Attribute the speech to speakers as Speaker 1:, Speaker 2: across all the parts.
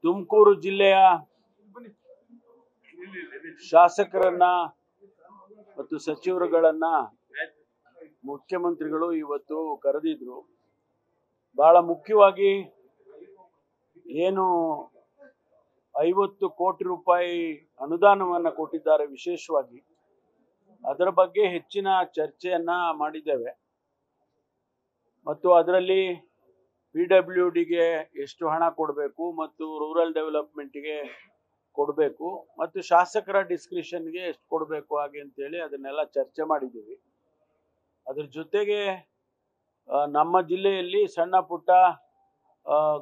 Speaker 1: ತುಮಕೂರು ಜಿಲ್ಲೆಯ ಶಾಸಕರನ್ನ ಮತ್ತು ಸಚಿವರುಗಳನ್ನ ಮುಖ್ಯಮಂತ್ರಿಗಳು ಇವತ್ತು ಕರೆದಿದ್ರು. ಬಹಳ ಮುಖ್ಯವಾಗಿ ಏನು 50 ಕೋಟಿ ರೂಪಾಯಿ ಅನುದಾನವನ್ನು ಕೊಟ್ಟಿದ್ದಾರೆ, ವಿಶೇಷವಾಗಿ ಅದರ ಬಗ್ಗೆ ಹೆಚ್ಚಿನ ಚರ್ಚೆಯನ್ನ ಮಾಡಿದ್ದೇವೆ. ಮತ್ತು ಅದರಲ್ಲಿ PWDಗೆ ಎಷ್ಟು ಹಣ ಕೊಡಬೇಕು ಮತ್ತು ರೂರಲ್ ಡೆವಲಪ್ಮೆಂಟ್ಗೆ ಕೊಡಬೇಕು ಮತ್ತು ಶಾಸಕರ ಡಿಸ್ಕ್ರಿಷನ್ಗೆ ಎಷ್ಟು ಕೊಡಬೇಕು ಹಾಗೆ ಅಂತೇಳಿ ಅದನ್ನೆಲ್ಲ ಚರ್ಚೆ ಮಾಡಿದ್ದೀವಿ. ಅದ್ರ ಜೊತೆಗೆ ನಮ್ಮ ಜಿಲ್ಲೆಯಲ್ಲಿ ಸಣ್ಣ ಪುಟ್ಟ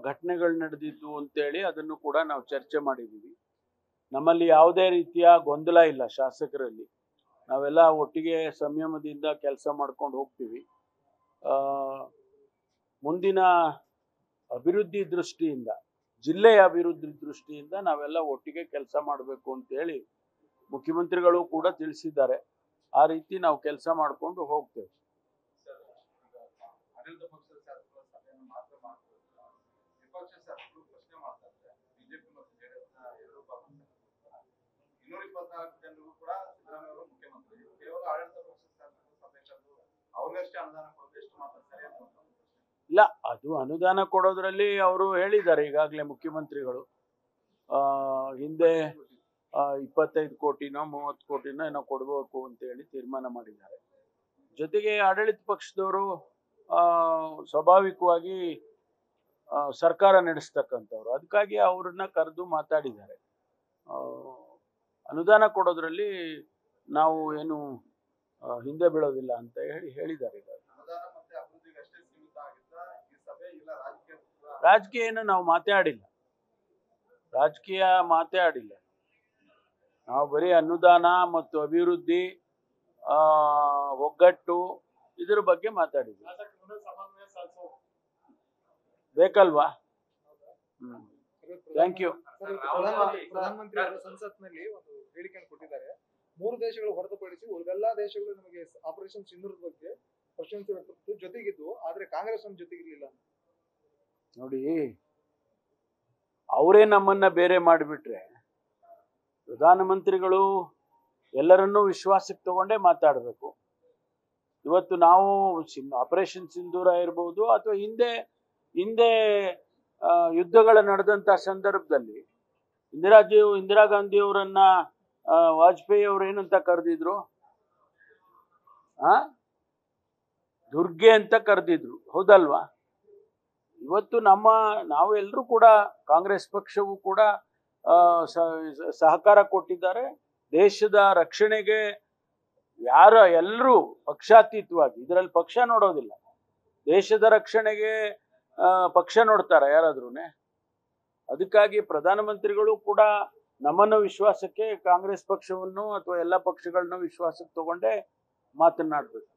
Speaker 1: ಘಟನೆಗಳು ನಡೆದಿದ್ದು ಅಂತೇಳಿ ಅದನ್ನು ಕೂಡ ನಾವು ಚರ್ಚೆ ಮಾಡಿದ್ದೀವಿ. ನಮ್ಮಲ್ಲಿ ಯಾವುದೇ ರೀತಿಯ ಗೊಂದಲ ಇಲ್ಲ ಶಾಸಕರಲ್ಲಿ. ನಾವೆಲ್ಲ ಒಟ್ಟಿಗೆ ಸಂಯಮದಿಂದ ಕೆಲಸ ಮಾಡ್ಕೊಂಡು ಹೋಗ್ತೀವಿ. ಮುಂದಿನ ಅಭಿವೃದ್ಧಿ ದೃಷ್ಟಿಯಿಂದ, ಜಿಲ್ಲೆಯ ಅಭಿವೃದ್ಧಿ ದೃಷ್ಟಿಯಿಂದ ನಾವೆಲ್ಲ ಒಟ್ಟಿಗೆ ಕೆಲಸ ಮಾಡಬೇಕು ಅಂತೇಳಿ ಮುಖ್ಯಮಂತ್ರಿಗಳು ಕೂಡ ತಿಳಿಸಿದ್ದಾರೆ. ಆ ರೀತಿ ನಾವು ಕೆಲಸ ಮಾಡಿಕೊಂಡು ಹೋಗ್ತೇವೆ. ಇಲ್ಲ, ಅದು ಅನುದಾನ ಕೊಡೋದ್ರಲ್ಲಿ ಅವರು ಹೇಳಿದ್ದಾರೆ ಈಗಾಗಲೇ ಮುಖ್ಯಮಂತ್ರಿಗಳು. ಹಿಂದೆ 25 ಕೋಟಿನೋ 30 ಕೋಟಿನೋ ಏನೋ ಕೊಡಬೇಕು ಅಂತ ಹೇಳಿ ತೀರ್ಮಾನ ಮಾಡಿದ್ದಾರೆ. ಜೊತೆಗೆ ಆಡಳಿತ ಪಕ್ಷದವರು ಸ್ವಾಭಾವಿಕವಾಗಿ ಸರ್ಕಾರ ನಡೆಸ್ತಕ್ಕಂಥವ್ರು, ಅದಕ್ಕಾಗಿ ಅವ್ರನ್ನ ಕರೆದು ಮಾತಾಡಿದ್ದಾರೆ. ಅನುದಾನ ಕೊಡೋದ್ರಲ್ಲಿ ನಾವು ಏನು ಹಿಂದೆ ಬೀಳೋದಿಲ್ಲ ಅಂತ ಹೇಳಿದ್ದಾರೆ. ರಾಜಕೀಯ ಏನು ನಾವು ಮಾತಾಡಿಲ್ಲ, ನಾವು ಬರೀ ಅನುದಾನ ಮತ್ತು ಅಭಿವೃದ್ಧಿ, ಒಗ್ಗಟ್ಟು ಇದ್ರ ಬಗ್ಗೆ ಮಾತಾಡಿದ್ವಿ. ಬೇಕಲ್ವಾ? Thank you.
Speaker 2: ಪ್ರಧಾನಮಂತ್ರಿ ಅವರು ಸಂಸತ್ನಲ್ಲಿ ಒಂದು ಹೇಳಿಕೆಯನ್ನು ಕೊಟ್ಟಿದ್ದಾರೆ. 3 ದೇಶಗಳು ಹೊರತುಪಡಿಸಿ ಉಳಿದೆಲ್ಲಾ ದೇಶಗಳು ನಮಗೆ ಆಪರೇಷನ್ ಸಿಂಧೂರದ ಬಗ್ಗೆ ಪ್ರಶಂಸೆ ವ್ಯಕ್ತಪಡಿಸಿದ್ದು, ಜೊತೆಗಿದ್ದು, ಆದ್ರೆ ಕಾಂಗ್ರೆಸ್ ನಮ್ಮ ಜೊತೆಗಿರ್ಲಿಲ್ಲ.
Speaker 1: ನೋಡಿ, ಅವರೇ ನಮ್ಮನ್ನ ಬೇರೆ ಮಾಡಿಬಿಟ್ರೆ ಪ್ರಧಾನಮಂತ್ರಿಗಳು ಎಲ್ಲರನ್ನೂ ವಿಶ್ವಾಸಕ್ಕೆ ತಗೊಂಡೇ ಮಾತಾಡಬೇಕು. ಇವತ್ತು ನಾವು ಆಪರೇಷನ್ ಸಿಂಧೂರ ಇರ್ಬೋದು ಅಥವಾ ಹಿಂದೆ ಯುದ್ಧಗಳ ನಡೆದಂತ ಸಂದರ್ಭದಲ್ಲಿ ಇಂದಿರಾ ಗಾಂಧಿ ಅವರನ್ನ ವಾಜಪೇಯಿ ಅವರು ಏನಂತ ಕರೆದಿದ್ರು? ದುರ್ಗೆ ಅಂತ ಕರೆದಿದ್ರು, ಹೌದಲ್ವಾ? ಇವತ್ತು ನಾವು ಎಲ್ಲರೂ ಕೂಡ, ಕಾಂಗ್ರೆಸ್ ಪಕ್ಷವು ಕೂಡ ಸಹಕಾರ ಕೊಟ್ಟಿದ್ದಾರೆ. ದೇಶದ ರಕ್ಷಣೆಗೆ ಎಲ್ಲರೂ ಪಕ್ಷಾತೀತವಾಗಿ, ಇದರಲ್ಲಿ ಪಕ್ಷ ನೋಡೋದಿಲ್ಲ, ದೇಶದ ರಕ್ಷಣೆಗೆ ಪಕ್ಷ ನೋಡ್ತಾರೆ ಯಾರಾದ್ರೂನೆ. ಅದಕ್ಕಾಗಿ ಪ್ರಧಾನಮಂತ್ರಿಗಳು ಕೂಡ ನಮ್ಮನ್ನು ವಿಶ್ವಾಸಕ್ಕೆ, ಕಾಂಗ್ರೆಸ್ ಪಕ್ಷವನ್ನು ಅಥವಾ ಎಲ್ಲ ಪಕ್ಷಗಳನ್ನ ವಿಶ್ವಾಸಕ್ಕೆ ತಗೊಂಡೇ ಮಾತನಾಡಬೇಕು.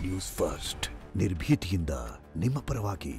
Speaker 3: ನ್ಯೂಸ್ ಫಸ್ಟ್, ನಿರ್ಭೀತಿಯಿಂದ ನಿಮ್ಮ ಪರವಾಗಿ.